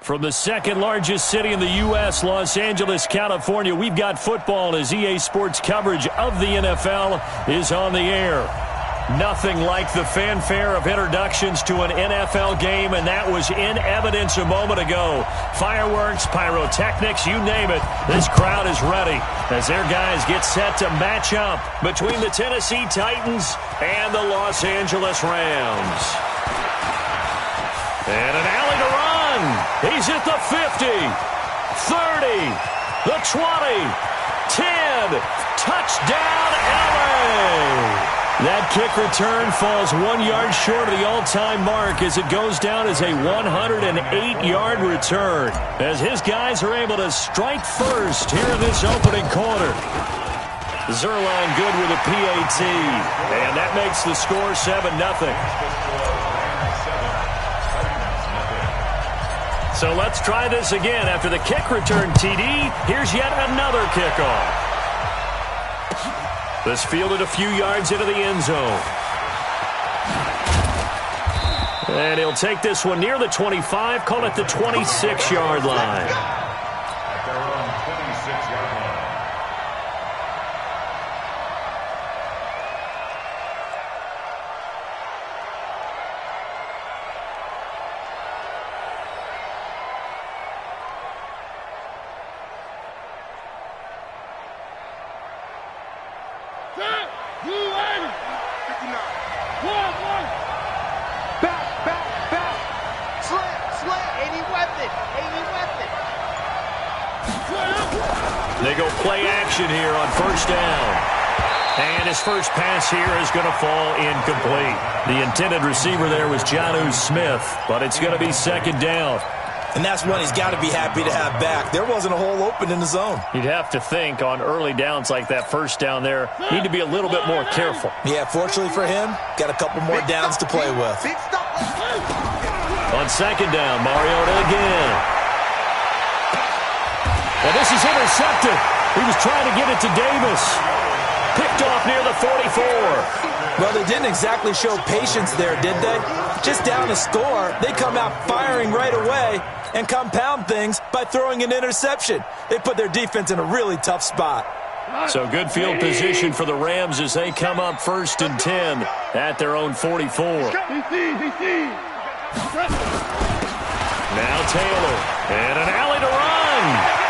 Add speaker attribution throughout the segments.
Speaker 1: From the second largest city in the U.S., Los Angeles, California, we've got football as EA Sports coverage of the NFL is on the air. Nothing like the fanfare of introductions to an NFL game, and that was in evidence a moment ago. Fireworks, pyrotechnics, you name it. This crowd is ready as their guys get set to match up between the Tennessee Titans and the Los Angeles Rams. And an alley to run. He's at the 50, 30, the 20, 10. Touchdown, LA! That kick return falls 1 yard short of the all-time mark as it goes down as a 108-yard return. As his guys are able to strike first here in this opening quarter. Zerline good with a PAT. And that makes the score 7-0. So let's try this again. After the kick return TD, here's yet another kickoff. This fielded a few yards into the end zone. And he'll take this one near the 25, call it the 26-yard line. They go play action here on first down. And his first pass here is going to fall incomplete. The intended receiver there was Jonnu Smith, but it's going to be second down.
Speaker 2: And that's one he's got to be happy to have back. There wasn't a hole open in the zone.
Speaker 1: You'd have to think on early downs like that first down there, need to be a little bit more careful.
Speaker 2: Yeah, fortunately for him, got a couple more downs to play with.
Speaker 1: On second down, Mariota again. And this is intercepted. He was trying to get it to Davis. Picked off near the 44.
Speaker 2: Well, they didn't exactly show patience there, did they? Just down a score, they come out firing right away and compound things by throwing an interception. They put their defense in a really tough spot.
Speaker 1: So good field position for the Rams as they come up first and 10 at their own 44. Now Taylor. And an alley to run.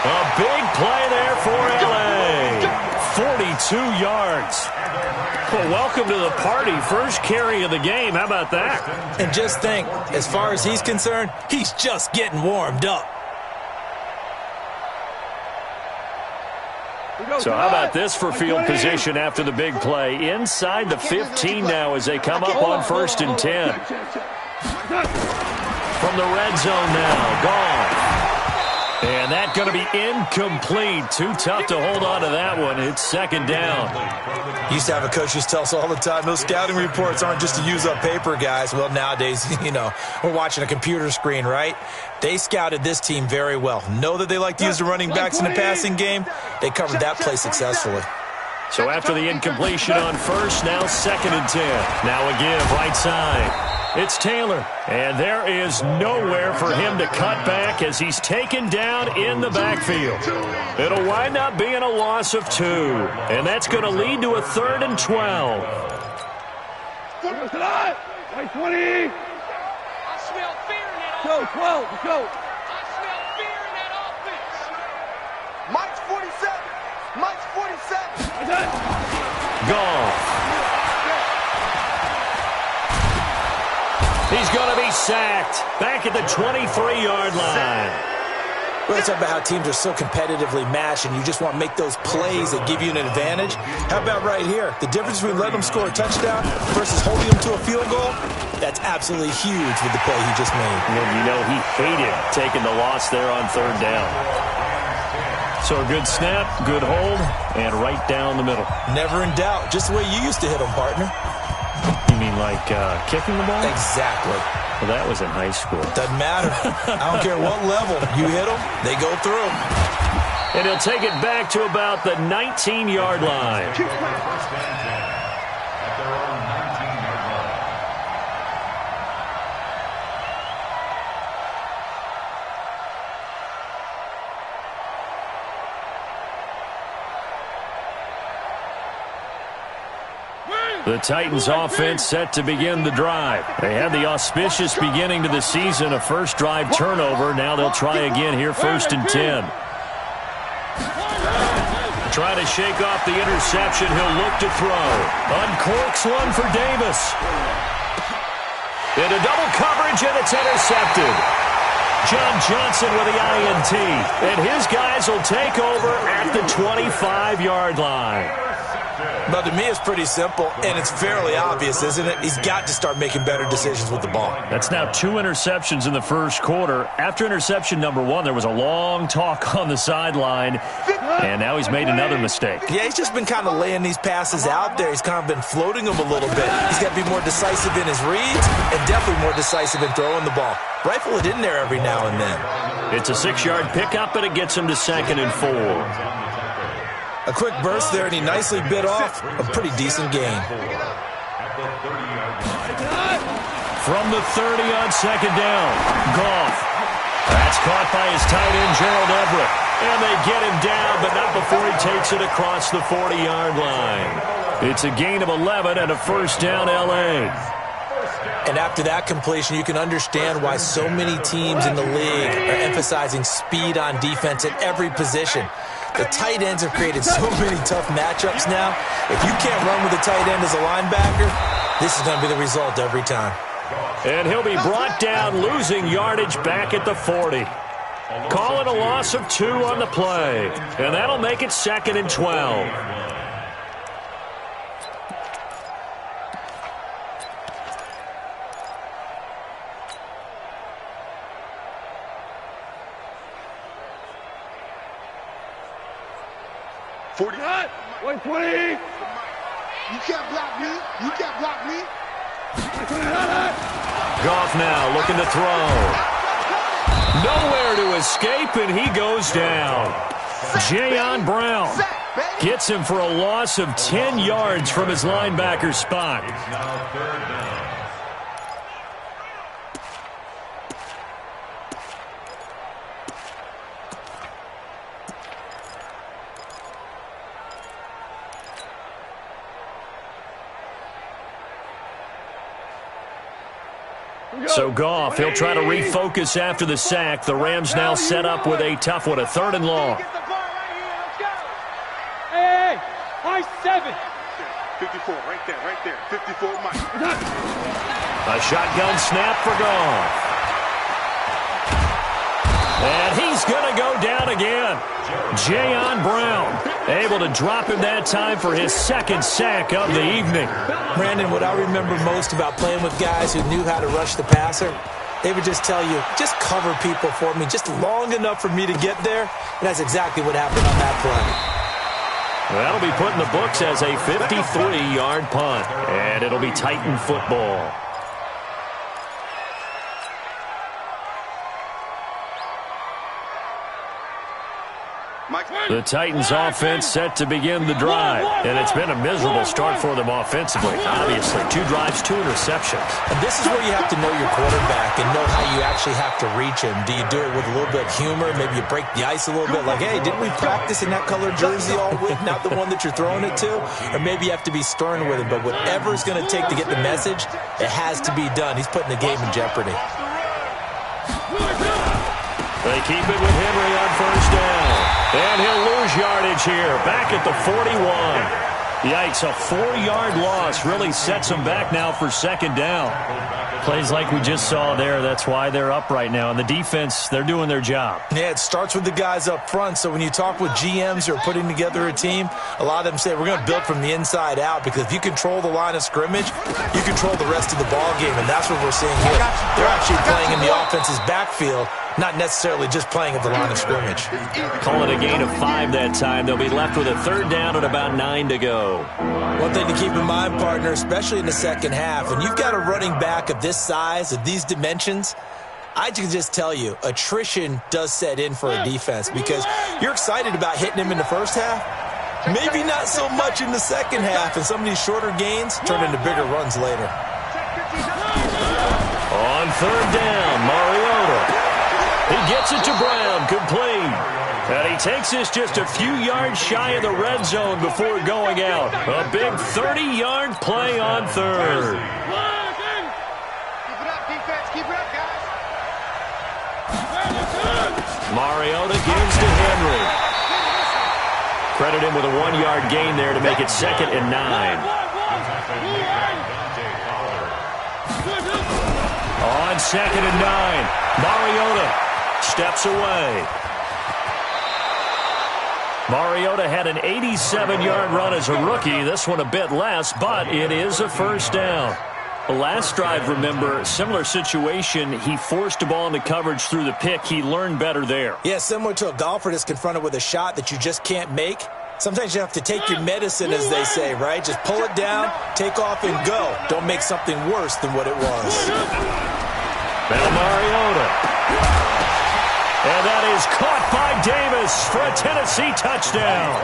Speaker 1: A big play there for L.A. 42 yards. Well, welcome to the party. First carry of the game. How about that?
Speaker 2: And just think, as far as he's concerned, he's just getting warmed up.
Speaker 1: So how about this for field position after the big play? Inside the 15 now as they come up on first and 10. From the red zone now. Gone. And that's going to be incomplete. Too tough to hold on to that one. It's second down.
Speaker 2: Used to have a coach just tell us all the time, those scouting reports aren't just to use up paper, guys. Well, nowadays, we're watching a computer screen, right? They scouted this team very well. Know that they like to use the running backs in the passing game. They covered that play successfully.
Speaker 1: So after the incompletion on first, now second and 10. Now a give right side. It's Taylor, and there is nowhere for him to cut back as he's taken down in the backfield. It'll wind up being a loss of 2, and that's going to lead to a 3rd and 12.
Speaker 3: I smell fear in that offense. Go, 12, go. I smell fear in that offense.
Speaker 4: Mike's 47. Mike's 47.
Speaker 1: Gone. He's going to be sacked back at the 23-yard line.
Speaker 2: Well, let's talk about how teams are so competitively matched and you just want to make those plays that give you an advantage. How about right here? The difference between letting them score a touchdown versus holding them to a field goal, that's absolutely huge with the play he just made.
Speaker 1: And he hated taking the loss there on third down. So a good snap, good hold, and right down the middle.
Speaker 2: Never in doubt. Just the way you used to hit them, partner.
Speaker 1: You mean like kicking the ball?
Speaker 2: Exactly.
Speaker 1: Well, that was in high school.
Speaker 2: Doesn't matter. I don't care what level. You hit them, they go through.
Speaker 1: And he'll take it back to about the 19-yard line. The Titans offense set to begin the drive. They had the auspicious beginning to the season, a first drive turnover. Now they'll try again here, 1st and 10. Try to shake off the interception. He'll look to throw. Uncorks one for Davis. Into double coverage, and it's intercepted. John Johnson with the INT. And his guys will take over at the 25-yard line.
Speaker 2: But to me, it's pretty simple, and it's fairly obvious, isn't it? He's got to start making better decisions with the ball.
Speaker 1: That's now 2 interceptions in the first quarter. After interception number 1, there was a long talk on the sideline, and now he's made another mistake.
Speaker 2: Yeah, he's just been kind of laying these passes out there. He's kind of been floating them a little bit. He's got to be more decisive in his reads and definitely more decisive in throwing the ball. Rifle it in there every now and then.
Speaker 1: It's a 6-yard pickup, and it gets him to 2nd and 4.
Speaker 2: A quick burst there, and he nicely bit off a pretty decent gain.
Speaker 1: From the 30 on 2nd down, Goff. That's caught by his tight end, Gerald Everett. And they get him down, but not before he takes it across the 40-yard line. It's a gain of 11 and a first down, L.A.
Speaker 2: And after that completion, you can understand why so many teams in the league are emphasizing speed on defense at every position. The tight ends have created so many tough matchups now. If you can't run with a tight end as a linebacker, this is going to be the result every time.
Speaker 1: And he'll be brought down, losing yardage back at the 40. Call it a loss of 2 on the play. And that'll make it 2nd and 12.
Speaker 4: You can't block me. You can't block me.
Speaker 1: Goff now looking to throw. Nowhere to escape, and he goes down. Jayon Brown gets him for a loss of 10 yards from his linebacker spot. So Goff, he'll try to refocus after the sack. The Rams now set up with a tough one, a 3rd and long.
Speaker 3: Hey, high 7.
Speaker 4: 54, right there. 54, Mike.
Speaker 1: A shotgun snap for Goff. And he's going to go down again. Jayon Brown able to drop him that time for his 2nd sack of the evening.
Speaker 2: Brandon, what I remember most about playing with guys who knew how to rush the passer, they would just tell you, just cover people for me, just long enough for me to get there. And that's exactly what happened on that play.
Speaker 1: That'll be put in the books as a 53-yard punt. And it'll be Titan football. The Titans offense set to begin the drive. And it's been a miserable start for them offensively. Obviously, 2 drives, 2 interceptions.
Speaker 2: And this is where you have to know your quarterback and know how you actually have to reach him. Do you do it with a little bit of humor? Maybe you break the ice a little bit like, hey, didn't we practice in that colored jersey all week? Not the one that you're throwing it to? Or maybe you have to be stern with him. But whatever it's going to take to get the message, it has to be done. He's putting the game in jeopardy.
Speaker 1: They keep it with Henry on 1st down. And he'll lose yardage here, back at the 41. Yikes, a 4-yard loss really sets him back now for 2nd down. Plays like we just saw there, that's why they're up right now. And the defense, they're doing their job.
Speaker 2: Yeah, it starts with the guys up front. So when you talk with GMs who are putting together a team, a lot of them say we're going to build from the inside out, because if you control the line of scrimmage, you control the rest of the ball game, and that's what we're seeing here. They're actually playing in the offense's backfield, not necessarily just playing at the line of scrimmage.
Speaker 1: Call it a gain of 5 that time. They'll be left with a 3rd down and about 9 to go.
Speaker 2: One thing to keep in mind, partner, especially in the second half, when you've got a running back of this size, of these dimensions, I can just tell you, attrition does set in for a defense, because you're excited about hitting him in the first half. Maybe not so much in the second half, and some of these shorter gains turn into bigger runs later.
Speaker 1: On 3rd down, Mariota. He gets it to Brown, complete. And he takes us just a few yards shy of the red zone before going out. A big 30-yard play on third.
Speaker 3: Keep it up, defense. Keep it up, guys.
Speaker 1: Mariota gives to Henry. Credit him with a 1-yard gain there to make it 2nd and 9. On 2nd and 9, Mariota steps away. Mariota had an 87-yard run as a rookie. This one a bit less, but it is a first down. The last drive, remember, similar situation. He forced a ball into coverage through the pick. He learned better there.
Speaker 2: Yeah, similar to a golfer that's confronted with a shot that you just can't make. Sometimes you have to take your medicine, as they say, right? Just pull it down, take off, and go. Don't make something worse than what it was.
Speaker 1: Now Mariota. And that is caught by Davis for a Tennessee touchdown.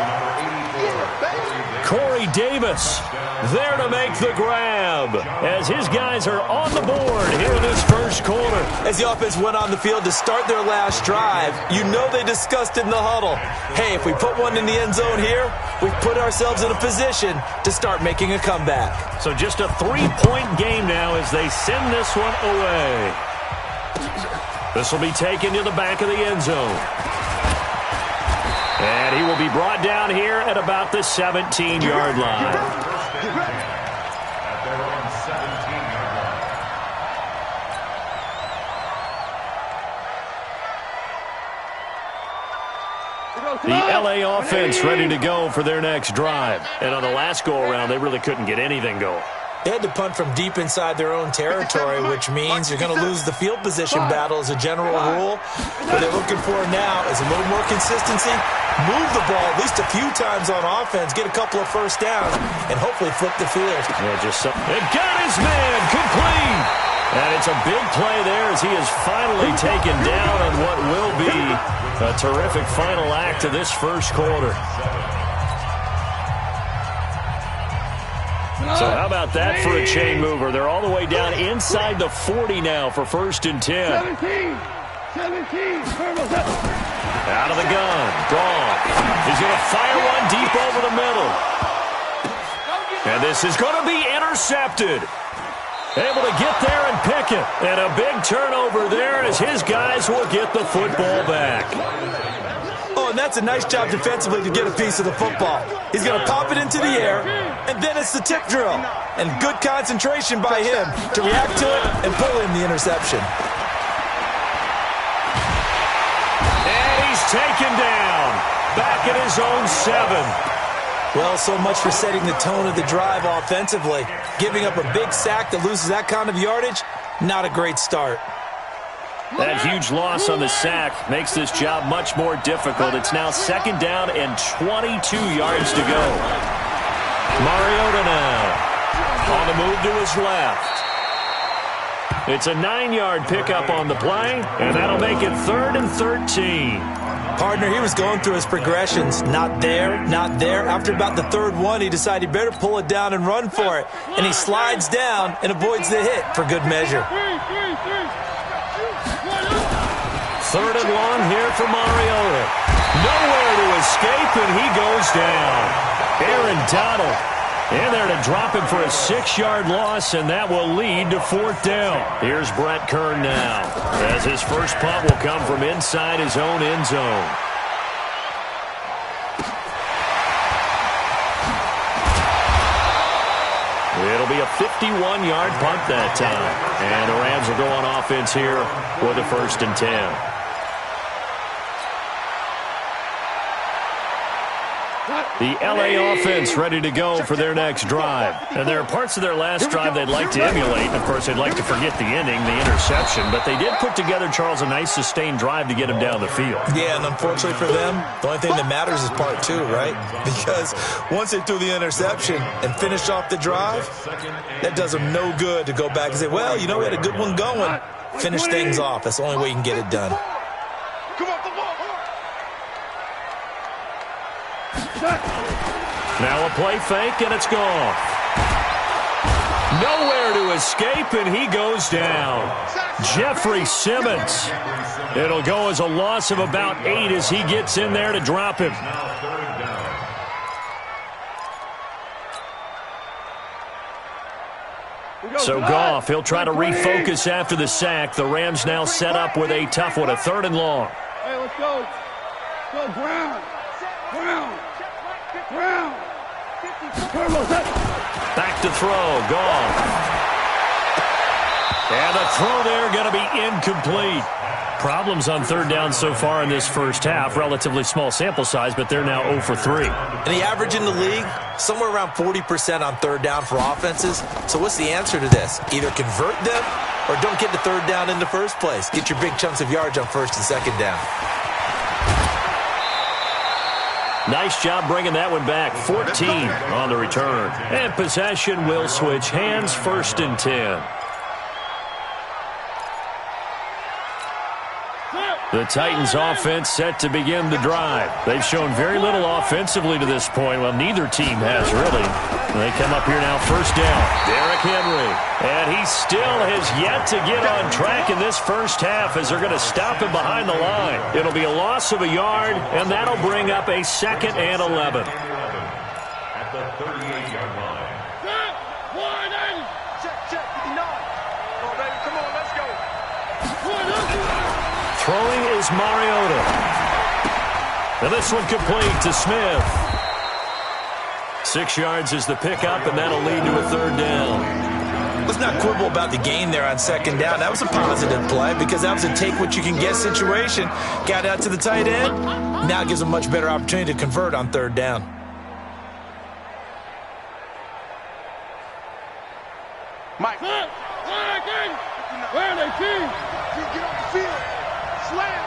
Speaker 1: Corey Davis there to make the grab as his guys are on the board here in this first quarter.
Speaker 2: As the offense went on the field to start their last drive, you know they discussed in the huddle, hey, if we put one in the end zone here, we've put ourselves in a position to start making a comeback.
Speaker 1: So just a 3-point game now as they send this one away. This will be taken to the back of the end zone. And he will be brought down here at about the 17-yard line. The LA offense ready to go for their next drive. And on the last go-around, they really couldn't get anything going.
Speaker 2: They had to punt from deep inside their own territory, which means you're going to lose the field position battle as a general rule. What they're looking for now is a little more consistency, move the ball at least a few times on offense, get a couple of first downs, and hopefully flip the field.
Speaker 1: It got his man complete. And it's a big play there as he is finally taken down on what will be a terrific final act of this first quarter. So how about that for a chain mover? They're all the way down inside the 40 now for 1st and 10.
Speaker 3: 17.
Speaker 1: Out of the gun. Gone. He's going to fire one deep over the middle. And this is going to be intercepted. Able to get there and pick it. And a big turnover there as his guys will get the football back.
Speaker 2: Oh, and that's a nice job defensively to get a piece of the football. He's going to pop it into the air, and then it's the tip drill. And good concentration by him to react to it and pull in the interception.
Speaker 1: And he's taken down. Back at his own 7.
Speaker 2: Well, so much for setting the tone of the drive offensively. Giving up a big sack that loses that kind of yardage, not a great start.
Speaker 1: That huge loss on the sack makes this job much more difficult. It's now 2nd down and 22 yards to go. Mariota now on the move to his left. It's a 9-yard pickup on the play, and that'll make it 3rd and 13.
Speaker 2: Partner, he was going through his progressions. Not there, not there. After about the 3rd one, he decided he better pull it down and run for it. And he slides down and avoids the hit for good measure.
Speaker 1: 3rd and long here for Mariota. Nowhere to escape, and he goes down. Aaron Donald in there to drop him for a 6-yard loss, and that will lead to 4th down. Here's Brett Kern now, as his first punt will come from inside his own end zone. It'll be a 51-yard punt that time. And the Rams will go on offense here with a 1st and 10. The LA offense ready to go for their next drive. And there are parts of their last drive they'd like to emulate. And, of course, they'd like to forget the ending, the interception. But they did put together, Charles, a nice sustained drive to get him down the field.
Speaker 2: Yeah, and unfortunately for them, the only thing that matters is part 2, right? Because once they threw the interception and finished off the drive, that does them no good to go back and say, well, you know, we had a good one going. Finish things off. That's the only way you can get it done.
Speaker 4: Come on, come on.
Speaker 1: Now a play fake, and it's gone. Nowhere to escape, and he goes down. Jeffrey Simmons. It'll go as a loss of about 8 as he gets in there to drop him. So Goff, he'll try to refocus after the sack. The Rams now set up with a tough one, a 3rd and long.
Speaker 3: Hey, let's go. Go, Brown. Brown. Brown.
Speaker 1: Back to throw. Goff. And the throw there going to be incomplete. Problems on 3rd down so far in this first half. Relatively small sample size, but they're now 0 for 3.
Speaker 2: And the average in the league, somewhere around 40% on 3rd down for offenses. So what's the answer to this? Either convert them or don't get to 3rd down in the first place. Get your big chunks of yards on 1st and 2nd down.
Speaker 1: Nice job bringing that one back. 14 on the return. And possession will switch hands, 1st and 10. The Titans offense set to begin the drive. They've shown very little offensively to this point. Well, neither team has really. They come up here now, 1st down. Derrick Henry. And he still has yet to get on track in this first half as they're going to stop him behind the line. It'll be a loss of a yard, and that'll bring up a 2nd and 11.
Speaker 5: At the 38-yard line.
Speaker 4: Check, 59. Come on, baby, come on, let's go.
Speaker 1: Throwing is Mariota. And this one complete to Smith. 6 yards is the pickup, and that'll lead to a 3rd down.
Speaker 2: Let's not quibble about the gain there on 2nd down. That was a positive play because that was a take-what-you-can-get situation. Got out to the tight end. Now it gives them a much better opportunity to convert on 3rd down.
Speaker 4: Mike.
Speaker 3: Where are they, team?
Speaker 4: Get off the field. Slam.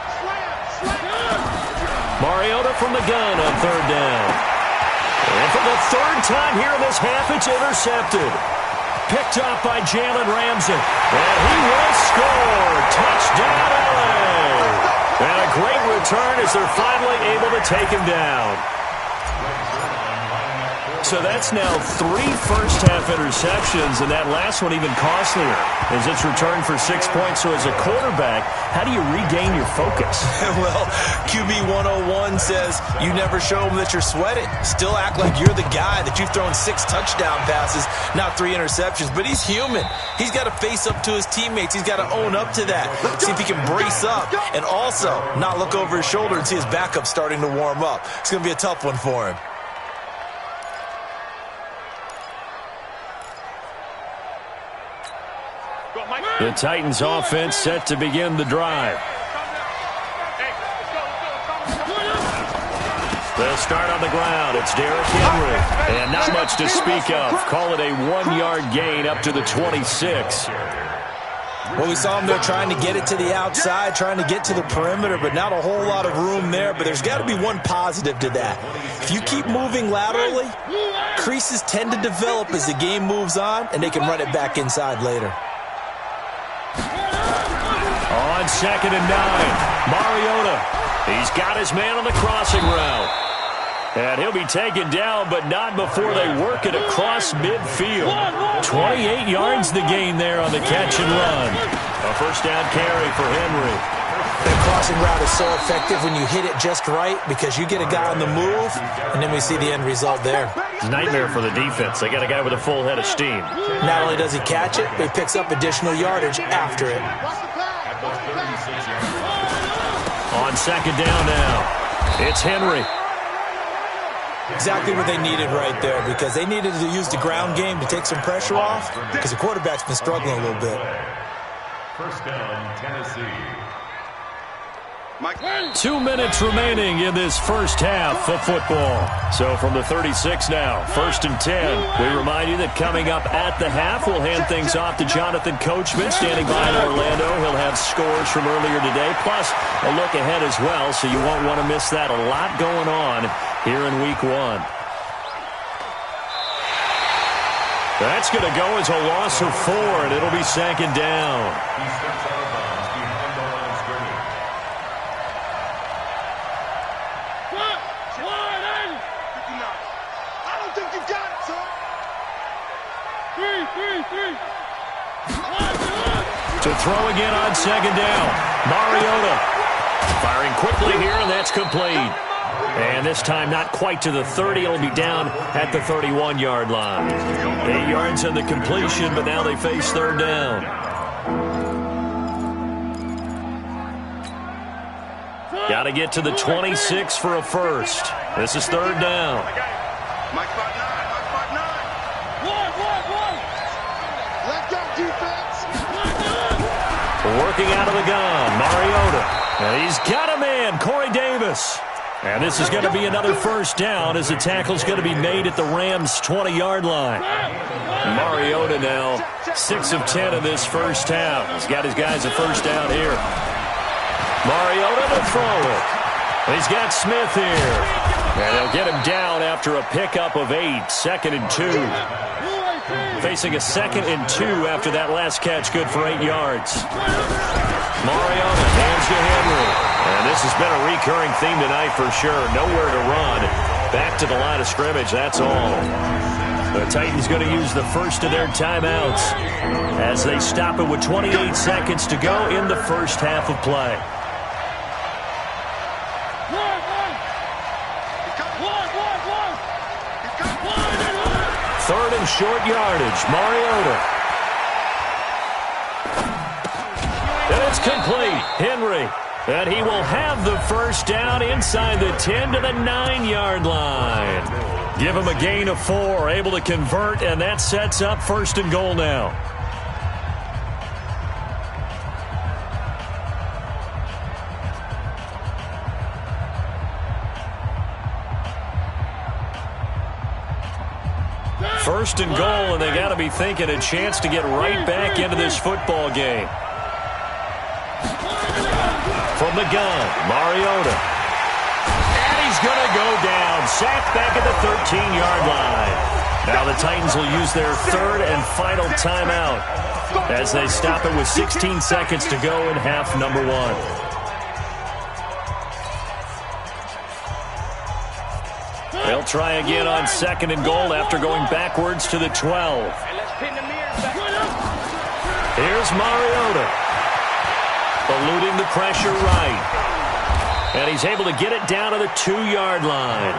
Speaker 1: Mariota from the gun on 3rd down. And for the 3rd time here in this half, it's intercepted. Picked off by Jalen Ramsey. And he will score. Touchdown, LA. And a great return as they're finally able to take him down. So that's now 3 first-half interceptions, and that last one even costlier as it's returned for 6 points. So as a quarterback, how do you regain your focus?
Speaker 2: Well, QB 101 says you never show them that you're sweating. Still act like you're the guy, that you've thrown 6 touchdown passes, not 3 interceptions. But he's human. He's got to face up to his teammates. He's got to own up to that. See if he can brace up and also not look over his shoulder and see his backup starting to warm up. It's going to be a tough one for him.
Speaker 1: The Titans offense set to begin the drive. They'll start on the ground. It's Derrick Henry. And not much to speak of. Call it a 1-yard gain up to the 26.
Speaker 2: Well, we saw him there trying to get it to the outside, trying to get to the perimeter, but not a whole lot of room there. But there's got to be one positive to that. If you keep moving laterally, creases tend to develop as the game moves on, and they can run it back inside later.
Speaker 1: On 2nd and 9, Mariota. He's got his man on the crossing route. And he'll be taken down, but not before they work it across midfield. 28 yards the gain there on the catch and run. A 1st down carry for Henry.
Speaker 2: That crossing route is so effective when you hit it just right because you get a guy on the move, and then we see the end result there.
Speaker 1: Nightmare for the defense. They got a guy with a full head of steam.
Speaker 2: Not only does he catch it, but he picks up additional yardage after it.
Speaker 1: On 2nd down now, it's Henry.
Speaker 2: Exactly what they needed right there because they needed to use the ground game to take some pressure off because the quarterback's been struggling a little bit.
Speaker 5: 1st down, Tennessee.
Speaker 1: 2 minutes remaining in this first half of football. So from the 36 now, 1st and 10. We remind you that coming up at the half, we'll hand things off to Jonathan Coachman standing by in Orlando. He'll have scores from earlier today, plus a look ahead as well, so you won't want to miss that. A lot going on here in Week 1. That's going to go as a loss of 4, and it'll be 2nd down.
Speaker 5: He steps out of bounds behind the line of scrimmage.
Speaker 4: I don't think you got it, son.
Speaker 1: To throw again on second down. Mariota firing quickly here, and that's complete. And this time not quite to the 30. It'll be down at the 31-yard line. 8 yards on the completion, but now they face third down. Got to get to the 26 for a first. This is third down.
Speaker 4: Mike 5-9. Let go, defense.
Speaker 1: Working out of the gun, Mariota. And he's got a man, Corey Davis. And this is going to be another first down as the tackle's going to be made at the Rams' 20-yard line. Mariota now 6 of 10 in this first half. He's got his guys a first down here. Mariota to throw it. He's got Smith here. And they'll get him down after a pickup of 8, 2nd and 2. Facing a 2nd and 2 after that last catch, good for 8 yards. Mariota hands to Henry. And this has been a recurring theme tonight for sure. Nowhere to run. Back to the line of scrimmage, that's all. The Titans going to use the first of their timeouts as they stop it with 28 seconds to go in the first half of play. Third and short yardage, Mariota. And it's complete, Henry. And he will have the first down inside the 10 to the 9-yard line. Give him a gain of 4, able to convert, and that sets up first and goal now. First and goal, and they got to be thinking a chance to get right back into this football game. From the gun, Mariota. And he's going to go down. Sacked back at the 13-yard line. Now the Titans will use their third and final timeout as they stop it with 16 seconds to go in half number 1. They'll try again on 2nd and goal after going backwards to the 12. Here's Mariota. Eluding the pressure right. And he's able to get it down to the 2-yard line.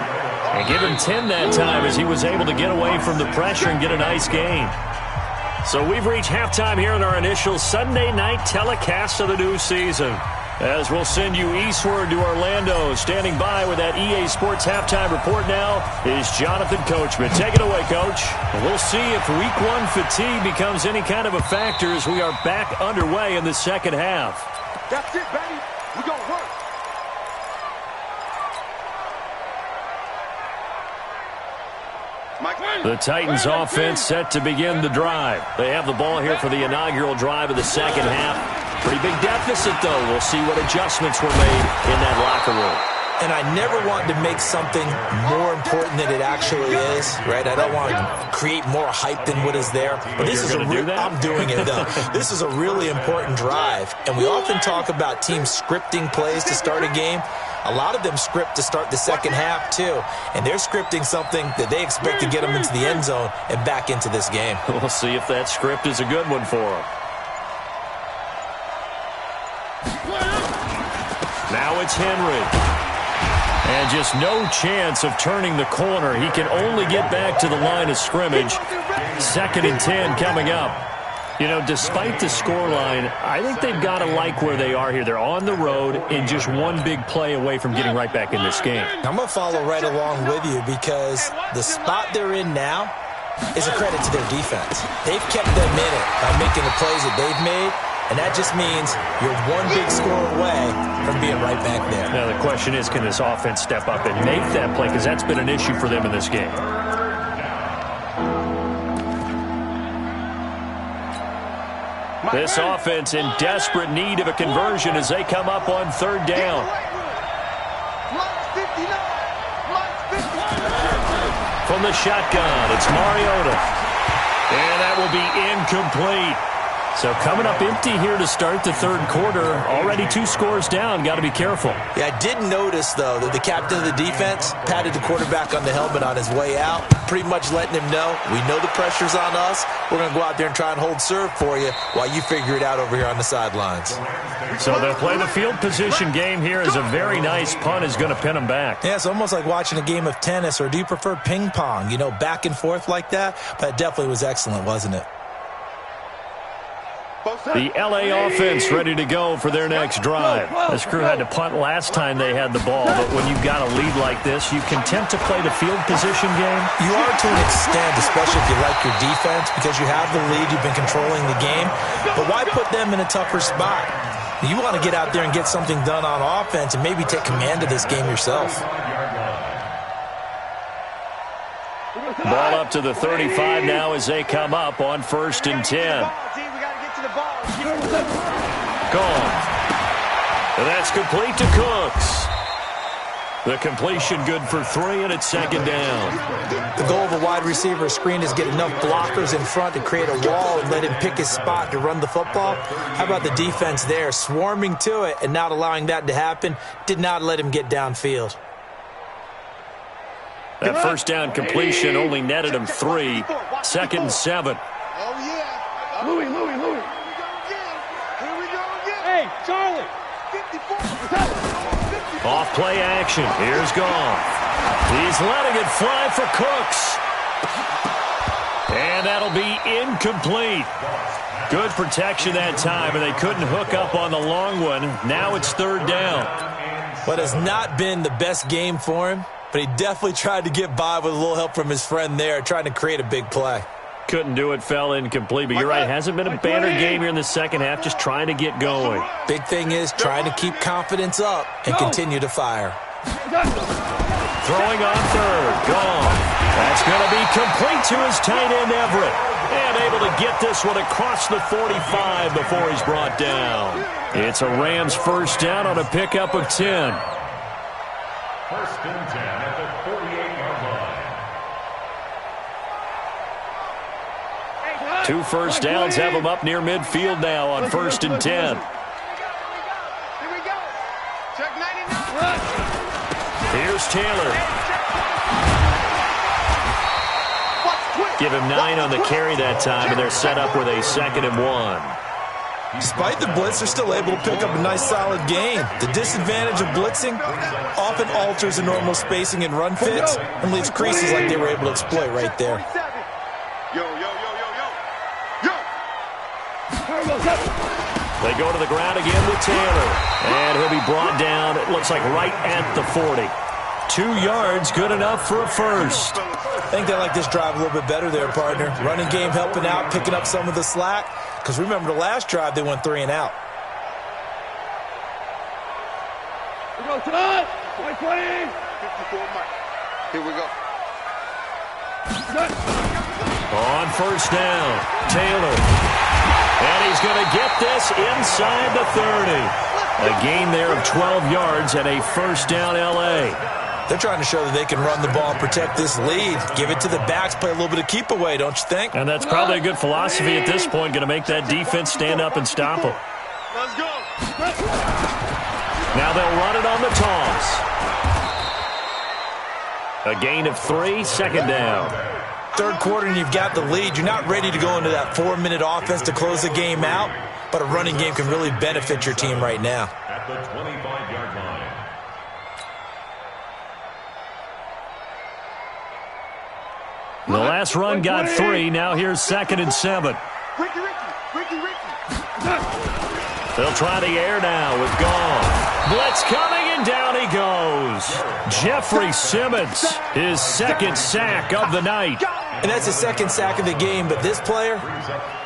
Speaker 1: And give him 10 that time as he was able to get away from the pressure and get a nice gain. So we've reached halftime here in our initial Sunday night telecast of the new season. As we'll send you eastward to Orlando. Standing by with that EA Sports halftime report now is Jonathan Coachman. Take it away, Coach. We'll see if week 1 fatigue becomes any kind of a factor as we are back underway in the second half.
Speaker 4: That's it, baby. We're going to work.
Speaker 1: The Titans offense set to begin the drive. They have the ball here for the inaugural drive of the second half. Pretty big deficit, though. We'll see what adjustments were made in that locker room.
Speaker 2: And I never want to make something more important than it actually is, right? I don't want to create more hype than what is there. But this is I'm doing it, though. This is a really important drive. And we often talk about teams scripting plays to start a game. A lot of them script to start the second half, too. And they're scripting something that they expect to get them into the end zone and back into this game.
Speaker 1: We'll see if that script is a good one for them. Now it's Henry. And just no chance of turning the corner. He can only get back to the line of scrimmage. 2nd and 10 coming up. You know, despite the scoreline, I think they've got to like where they are here. They're on the road and just one big play away from getting right back in this game.
Speaker 2: I'm going to follow right along with you because the spot they're in now is a credit to their defense. They've kept them in it by making the plays that they've made. And that just means you're one big score away from being right back there.
Speaker 1: Now, the question is, can this offense step up and make that play? Because that's been an issue for them in this game. This offense in desperate need of a conversion as they come up on third down. From the shotgun, it's Mariota. And that will be incomplete. So coming up empty here to start the third quarter. Already 2 scores down. Got to be careful.
Speaker 2: Yeah, I did notice, though, that the captain of the defense patted the quarterback on the helmet on his way out, pretty much letting him know, we know the pressure's on us. We're going to go out there and try and hold serve for you while you figure it out over here on the sidelines.
Speaker 1: So they'll play the field position game here as a very nice punt is going to pin them back.
Speaker 2: Yeah, it's almost like watching a game of tennis, or do you prefer ping pong? You know, back and forth like that? But it definitely was excellent, wasn't it?
Speaker 1: The LA offense ready to go for their next drive. This crew had to punt last time they had the ball, but when you've got a lead like this, you content to play the field position game?
Speaker 2: You are to an extent, especially if you like your defense, because you have the lead, you've been controlling the game. But why put them in a tougher spot? You want to get out there and get something done on offense and maybe take command of this game yourself.
Speaker 1: Ball up to the 35 now as they come up on 1st and 10. Gone. And that's complete to Cooks. The completion good for 3, and it's 2nd down.
Speaker 2: The goal of a wide receiver screen is get enough blockers in front to create a wall and let him pick his spot to run the football. How about the defense there, swarming to it and not allowing that to happen? Did not let him get downfield.
Speaker 1: That first down completion only netted him 3. 2nd and 7.
Speaker 4: Oh, yeah.
Speaker 3: Louis.
Speaker 4: Here we go again.
Speaker 3: Hey, Charlie.
Speaker 4: 54.
Speaker 1: Off play action. Here's Goff. He's letting it fly for Cooks. And that'll be incomplete. Good protection that time, and they couldn't hook up on the long one. Now it's 3rd down.
Speaker 2: What has not been the best game for him, but he definitely tried to get by with a little help from his friend there, trying to create a big play.
Speaker 1: Couldn't do it, fell incomplete. But you're right, hasn't been a banner game here in the second half, just trying to get going.
Speaker 2: Big thing is trying to keep confidence up and continue to fire.
Speaker 1: Throwing on 3rd. Gone. That's going to be complete to his tight end, Everett. And able to get this one across the 45 before he's brought down. It's a Rams 1st down on a pickup of 10.
Speaker 5: 1st and 10 at the 48-yard line.
Speaker 1: 2 first downs have them up near midfield now on 1st and 10.
Speaker 4: Here we go. Check 99.
Speaker 1: Here's Taylor. Give him 9 on the carry that time, and they're set up with a 2nd and 1.
Speaker 2: Despite the blitz, they're still able to pick up a nice, solid gain. The disadvantage of blitzing often alters the normal spacing and run fits and leaves creases like they were able to exploit right there.
Speaker 4: Yo.
Speaker 1: They go to the ground again with Taylor. And he'll be brought down, it looks like right at the 40. 2 yards, good enough for a first.
Speaker 2: I think they like this drive a little bit better there, partner. Running game helping out, picking up some of the slack. Because remember the last drive, they went 3 and out.
Speaker 3: We go tonight. 20.
Speaker 4: 54 Mike. Here we go.
Speaker 1: On 1st down, Taylor. And he's going to get this inside the 30. A gain there of 12 yards and a 1st down L.A.
Speaker 2: They're trying to show that they can run the ball and protect this lead. Give it to the backs, play a little bit of keep away, don't you think?
Speaker 1: And that's probably a good philosophy at this point, going to make that defense stand up and stop them.
Speaker 4: Let's go.
Speaker 1: Now they'll run it on the toss. A gain of 3, 2nd down.
Speaker 2: 3rd quarter and you've got the lead. You're not ready to go into that 4-minute offense to close the game out, but a running game can really benefit your team right now.
Speaker 5: At the 25-yard line.
Speaker 1: The last run got 3. Now here's 2nd and 7.
Speaker 4: Ricky.
Speaker 1: They'll try the air now with Goff. Blitz coming, and down he goes. Jeffrey Simmons, his 2nd sack of the night.
Speaker 2: And that's the 2nd sack of the game, but this player,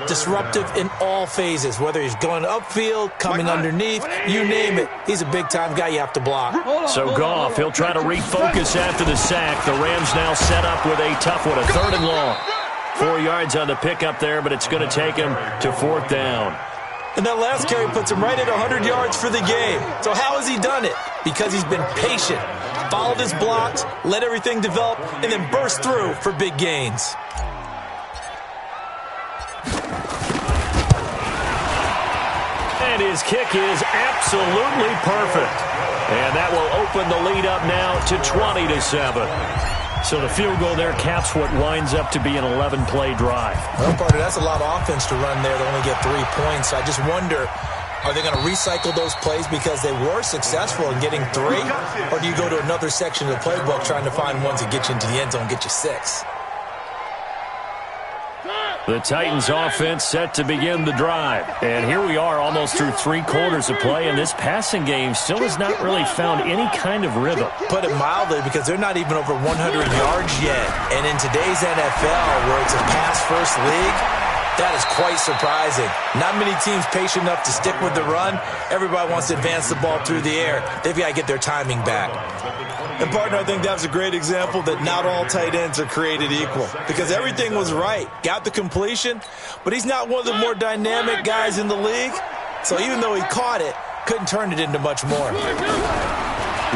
Speaker 2: disruptive in all phases, whether he's going upfield, coming underneath, you name it. He's a big-time guy you have to block.
Speaker 1: So Goff, he'll try to refocus after the sack. The Rams now set up with a tough one, a 3rd and long. 4 yards on the pickup there, but it's going to take him to 4th down.
Speaker 2: And that last carry puts him right at 100 yards for the game. So how has he done it? Because he's been patient, followed his blocks, let everything develop, and then burst through for big gains.
Speaker 1: And his kick is absolutely perfect. And that will open the lead up now to 20-7. So the field goal there caps what winds up to be an 11-play drive.
Speaker 2: Well, partner, that's a lot of offense to run there to only get 3 points. I just wonder, are they going to recycle those plays because they were successful in getting 3? Or do you go to another section of the playbook trying to find ones that get you into the end zone, get you 6?
Speaker 1: The Titans offense set to begin the drive. And here we are almost through 3 quarters of play, and this passing game still has not really found any kind of rhythm.
Speaker 2: Put it mildly, because they're not even over 100 yards yet. And in today's NFL, where it's a pass-first league, that is quite surprising. Not many teams patient enough to stick with the run. Everybody wants to advance the ball through the air. They've got to get their timing back. And, partner, I think that was a great example that not all tight ends are created equal, because everything was right. Got the completion, but he's not one of the more dynamic guys in the league. So even though he caught it, couldn't turn it into much more.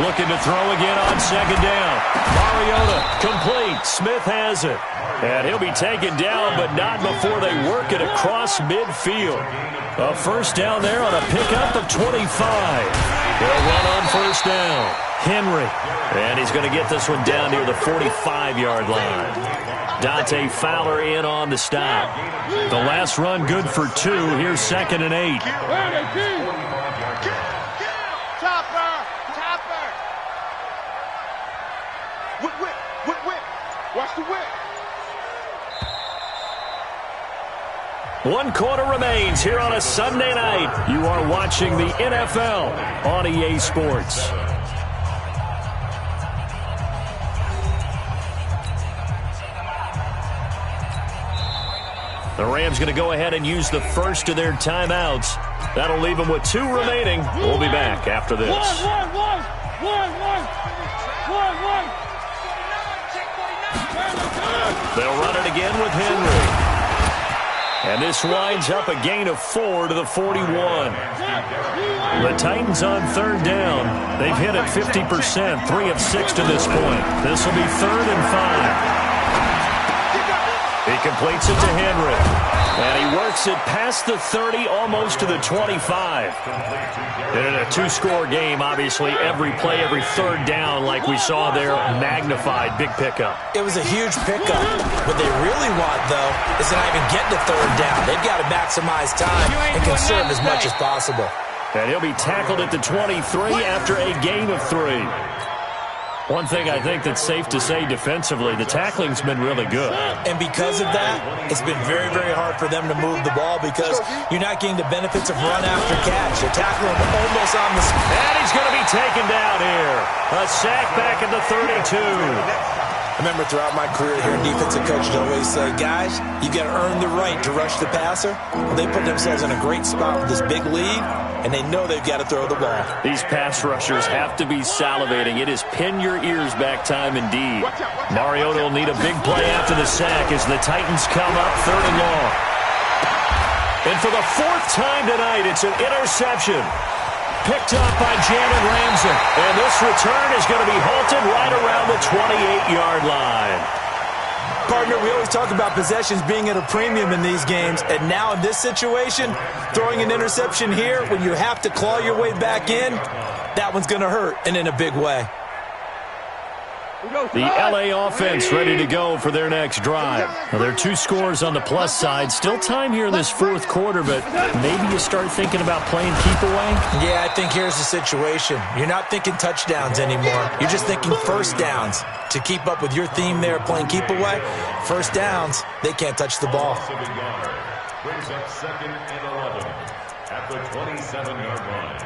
Speaker 1: Looking to throw again on second down. Mariota complete. Smith has it. And he'll be taken down, but not before they work it across midfield. A first down there on a pickup of 25. They'll run on first down. Henry. And he's going to get this one down near the 45-yard line. Dante Fowler in on the stop. The last run good for 2. Here's 2nd and 8.
Speaker 4: Whip. Watch the whip.
Speaker 1: 1 quarter remains here on a Sunday night. You are watching the NFL on EA Sports. The Rams going to go ahead and use the first of their timeouts. That'll leave them with 2 remaining. We'll be back after this. They'll run it again with Henry. And this winds up a gain of 4 to the 41. The Titans on 3rd down. They've hit it 50%, 3 of 6 to this point. This will be 3rd and 5. He completes it to Henry. And he works it past the 30, almost to the 25. And in a 2-score game, obviously, every play, every 3rd down, like we saw there, magnified. Big pickup.
Speaker 2: It was a huge pickup. What they really want, though, is to not even get to 3rd down. They've got to maximize time and conserve as much as possible.
Speaker 1: And he'll be tackled at the 23 after a gain of 3. One thing I think that's safe to say defensively, the tackling's been really good.
Speaker 2: And because of that, it's been very, very hard for them to move the ball because you're not getting the benefits of run after catch. They're tackling him almost on the spot.
Speaker 1: And he's going to be taken down here. A sack back at the 32.
Speaker 2: I remember throughout my career here, defensive coaches always say, guys, you got to earn the right to rush the passer. Well, they put themselves in a great spot with this big lead, and they know they've got to throw the ball.
Speaker 1: These pass rushers have to be salivating. It is pin your ears back time indeed. Mariota will need a big play after the sack as the Titans come up 3rd and long. And for the 4th time tonight, it's an interception. Picked up by Jalen Ramsey. And this return is going to be halted right around the 28-yard line.
Speaker 2: Partner, we always talk about possessions being at a premium in these games. And now in this situation, throwing an interception here when you have to claw your way back in, that one's going to hurt, and in a big way.
Speaker 1: The LA offense ready to go for their next drive. Now, there are 2 scores on the plus side. Still time here in this 4th quarter, but maybe you start thinking about playing keep away?
Speaker 2: Yeah, I think here's the situation. You're not thinking touchdowns anymore. You're just thinking first downs. To keep up with your theme there, playing keep away, first downs, they can't touch the ball.
Speaker 5: Brings up 2nd and 11 at the 27-yard line.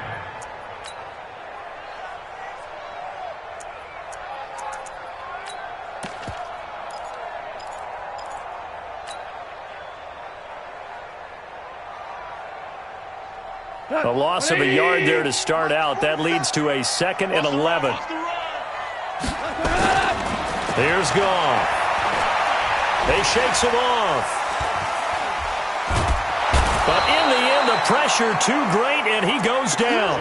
Speaker 1: A loss of a yard there to start out. That leads to a 2nd and 11. Here's Goff. They shakes him off. But in the end, the pressure too great, and he goes down.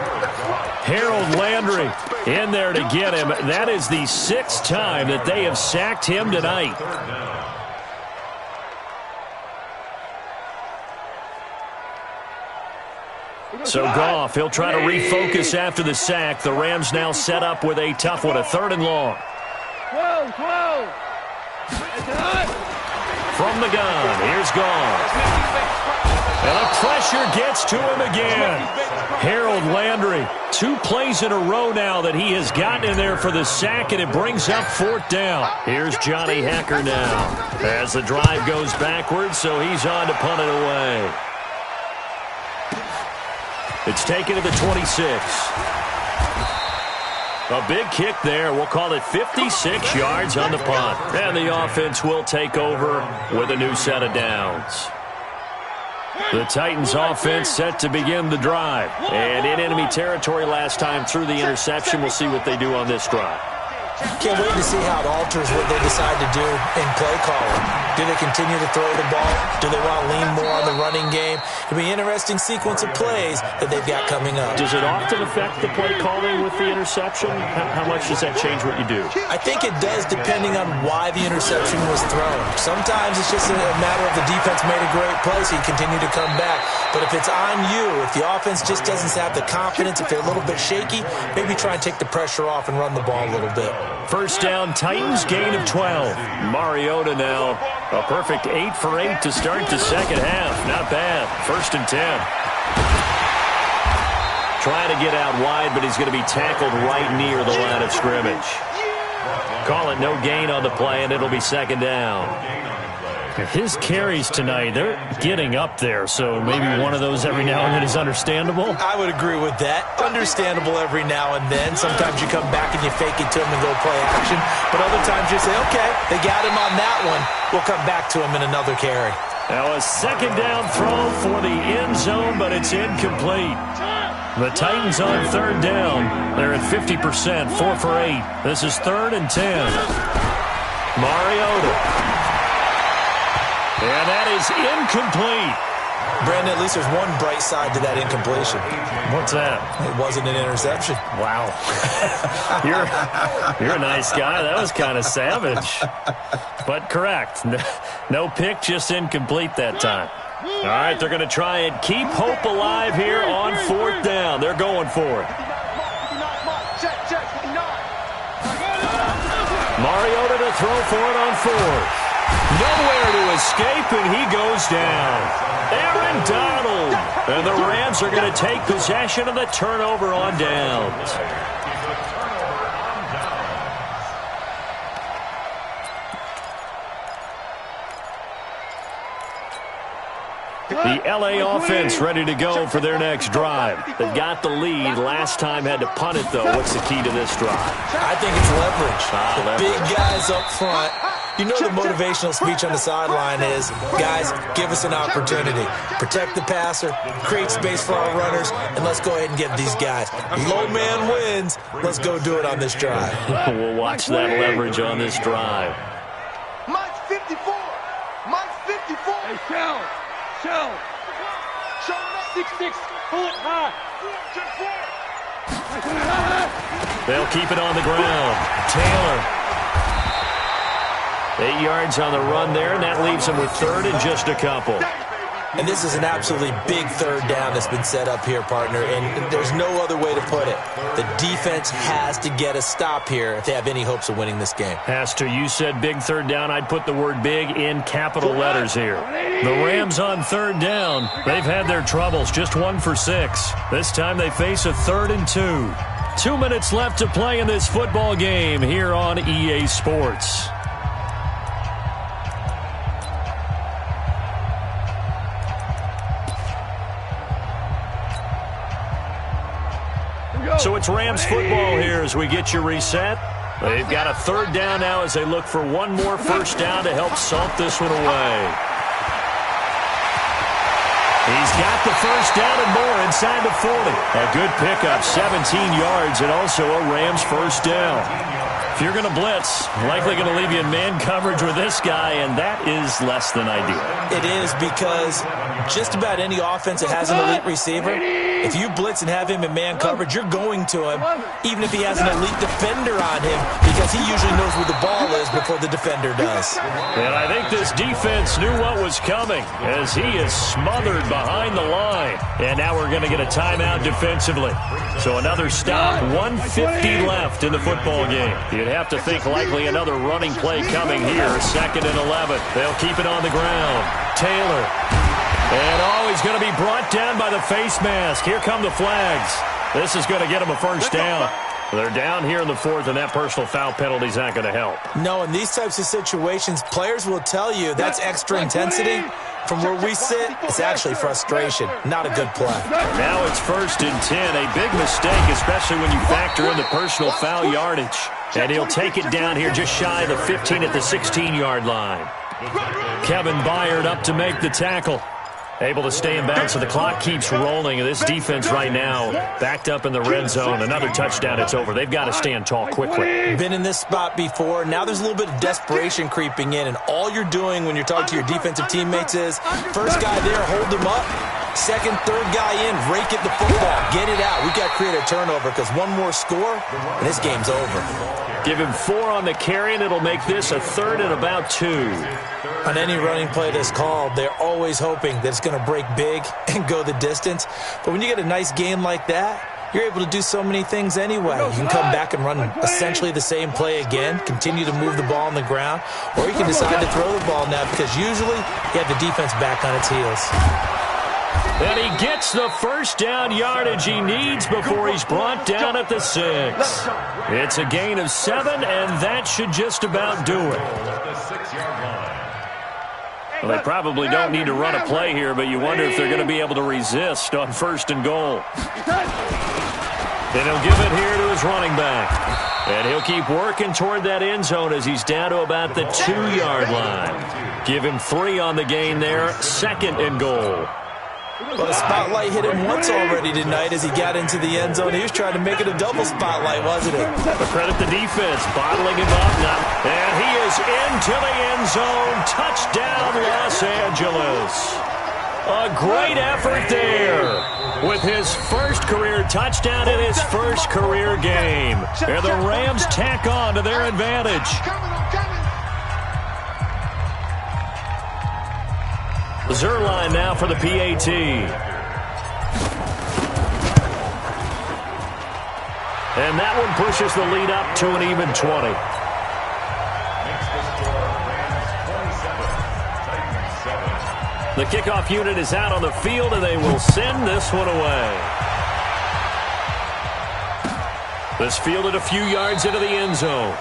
Speaker 1: Harold Landry in there to get him. That is the 6th time that they have sacked him tonight. So Goff, he'll try to refocus after the sack. The Rams now set up with a tough one, a 3rd and long. From the gun, here's Goff. And the pressure gets to him again. Harold Landry, 2 plays in a row now that he has gotten in there for the sack, and it brings up 4th down. Here's Johnny Hecker now as the drive goes backwards, so he's on to punt it away. It's taken to the 26. A big kick there. We'll call it 56 yards on the punt. And the offense will take over with a new set of downs. The Titans offense set to begin the drive. And in enemy territory last time through the interception. We'll see what they do on this drive.
Speaker 2: Can't wait to see how it alters what they decide to do in play calling. Do they continue to throw the ball? Do they want to lean more on the running game? It'll be an interesting sequence of plays that they've got coming up.
Speaker 1: Does it often affect the play calling with the interception? How much does that change what you do?
Speaker 2: I think it does depending on why the interception was thrown. Sometimes it's just a matter of the defense made a great play, so you continue to come back. But if it's on you, if the offense just doesn't have the confidence, if they're a little bit shaky, maybe try and take the pressure off and run the ball a little bit.
Speaker 1: First down, Titans, gain of 12. Mariota now, a perfect 8 for 8 to start the second half. Not bad. 1st and 10. Trying to get out wide, but he's going to be tackled right near the line of scrimmage. Call it no gain on the play, and it'll be 2nd down. His carries tonight, they're getting up there, so maybe one of those every now and then is understandable.
Speaker 2: I would agree with that. Understandable every now and then. Sometimes you come back and you fake it to him and go play action. But other times you say, okay, they got him on that one. We'll come back to him in another carry.
Speaker 1: Now a 2nd down throw for the end zone, but it's incomplete. The Titans on 3rd down. They're at 50%, 4 for 8. This is 3rd and 10. Mariota. And that is incomplete.
Speaker 2: Brandon, at least there's one bright side to that incompletion.
Speaker 1: What's that?
Speaker 2: It wasn't an interception.
Speaker 1: Wow. You're a nice guy. That was kind of savage. But correct. No pick, just incomplete that time. All right, they're going to try and keep hope alive here on 4th down. They're going for it. Mariota to throw for it on 4th. Nowhere to escape, and he goes down. Aaron Donald. And the Rams are going to take possession of the turnover on downs. The L.A. offense ready to go for their next drive. They've got the lead. Last time had to punt it, though. What's the key to this drive?
Speaker 2: I think it's leverage. The big guys up front. You know the motivational speech on the sideline is, guys, give us an opportunity. Protect the passer, create space for our runners, and let's go ahead and get these guys. Low man wins. Let's go do it on this drive.
Speaker 1: We'll watch that leverage on this drive.
Speaker 4: Mike's 54. Mike's 54.
Speaker 3: Hey, Shell. 6'6", pull it high.
Speaker 1: They'll keep it on the ground. Taylor. 8 yards on the run there, and that leaves them with 3rd and just a couple.
Speaker 2: And this is an absolutely big 3rd down that's been set up here, partner, and there's no other way to put it. The defense has to get a stop here if they have any hopes of winning this game.
Speaker 1: Has to. You said big 3rd down. I'd put the word big in capital letters here. The Rams on 3rd down. They've had their troubles, just 1 for 6. This time they face a 3rd and 2. 2 minutes left to play in this football game here on EA Sports. So it's Rams football here as we get you reset. They've got a 3rd down now as they look for one more 1st down to help salt this one away. He's got the 1st down and more inside the 40. A good pickup, 17 yards, and also a Rams 1st down. If you're going to blitz, likely going to leave you in man coverage with this guy, and that is less than ideal.
Speaker 2: It is, because just about any offense that has an elite receiver, if you blitz and have him in man coverage, you're going to him, even if he has an elite defender on him, because he usually knows where the ball is before the defender does.
Speaker 1: And I think this defense knew what was coming, as he is smothered behind the line. And now we're going to get a timeout defensively. So another stop, 1:50 left in the football game. You'd have to think likely another running play coming here. 2nd and 11. They'll keep it on the ground. Taylor. And he's going to be brought down by the face mask. Here come the flags. This is going to get him a first down. They're down here in the 4th, and that personal foul penalty is not going to help.
Speaker 2: No, in these types of situations, players will tell you that's extra intensity. From where we sit, it's actually frustration. Not a good play.
Speaker 1: Now it's 1st and 10. A big mistake, especially when you factor in the personal foul yardage. And he'll take it down here just shy of the 15 at the 16-yard line. Kevin Byard up to make the tackle. Able to stay in bounds, so the clock keeps rolling. And this defense right now backed up in the red zone. Another touchdown, it's over. They've got to stand tall quickly.
Speaker 2: Been in this spot before. Now there's a little bit of desperation creeping in. And all you're doing when you're talking to your defensive teammates is, first guy there, hold him up. Second, third guy in, rake at the football. Get it out. We've got to create a turnover, because one more score, and this game's over.
Speaker 1: Give him 4 on the carry, and it'll make this a 3rd and about 2.
Speaker 2: On any running play that's called, they're always hoping that it's going to break big and go the distance. But when you get a nice game like that, you're able to do so many things anyway. You can come back and run essentially the same play again, continue to move the ball on the ground, or you can decide to throw the ball now, because usually you have the defense back on its heels.
Speaker 1: And he gets the first down yardage he needs before he's brought down at the 6. It's a gain of 7, and that should just about do it. Well, they probably don't need to run a play here, but you wonder if they're going to be able to resist on 1st and goal. And he'll give it here to his running back. And he'll keep working toward that end zone as he's down to about the 2-yard line. Give him 3 on the gain there. 2nd and goal.
Speaker 2: Well, the spotlight hit him once already tonight as he got into the end zone. He was trying to make it a double spotlight, wasn't it?
Speaker 1: But credit the defense, bottling him up now. And he is into the end zone. Touchdown, Los Angeles. A great effort there with his first career touchdown in his first career game. And the Rams tack on to their advantage. Zerline now for the PAT. And that one pushes the lead up to an even 20. The kickoff unit is out on the field, and they will send this one away. This fielded a few yards into the end zone.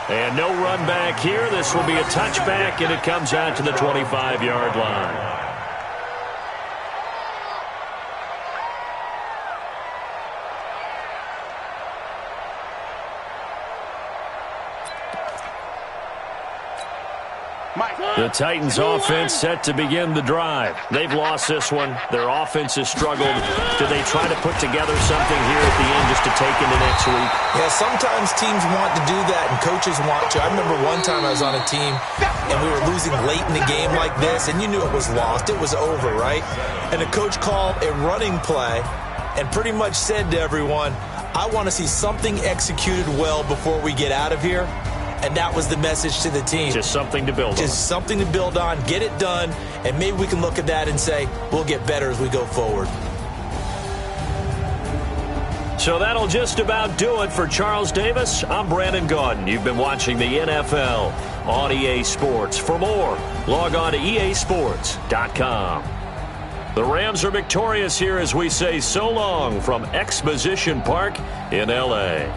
Speaker 1: And no run back here. This will be a touchback, and it comes out to the 25-yard line. The Titans offense set to begin the drive. They've lost this one. Their offense has struggled. Do they try to put together something here at the end just to take into next week?
Speaker 2: Yeah, sometimes teams want to do that and coaches want to. I remember one time I was on a team and we were losing late in the game like this, and you knew it was lost. It was over, right? And the coach called a running play and pretty much said to everyone, I want to see something executed well before we get out of here. And that was the message to the team.
Speaker 1: Just something to build on.
Speaker 2: Just something to build on, get it done, and maybe we can look at that and say, we'll get better as we go forward.
Speaker 1: So that'll just about do it for Charles Davis. I'm Brandon Gaudin. You've been watching the NFL on EA Sports. For more, log on to easports.com. The Rams are victorious here as we say so long from Exposition Park in L.A.